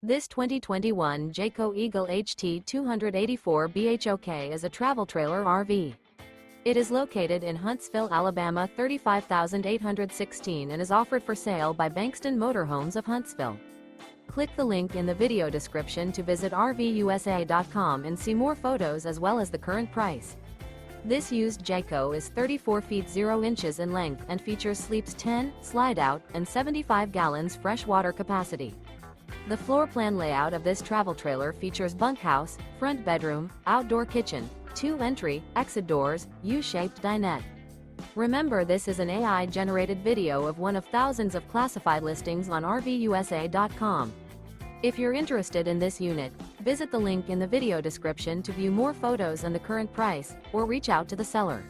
This 2021 Jayco Eagle HT 284 BHOK is a travel trailer RV. It is located in Huntsville, Alabama 35816 and is offered for sale by Bankston Motorhomes of Huntsville. Click the link in the video description to visit RVUSA.com and see more photos as well as the current price. This used Jayco is 34 feet 0 inches in length and features sleeps 10, slide-out, and 75 gallons fresh water capacity. The floor plan layout of this travel trailer features bunkhouse, front bedroom, outdoor kitchen, 2 entry, exit doors, U-shaped dinette. Remember, this is an AI-generated video of one of thousands of classified listings on RVUSA.com. If you're interested in this unit, visit the link in the video description to view more photos and the current price, or reach out to the seller.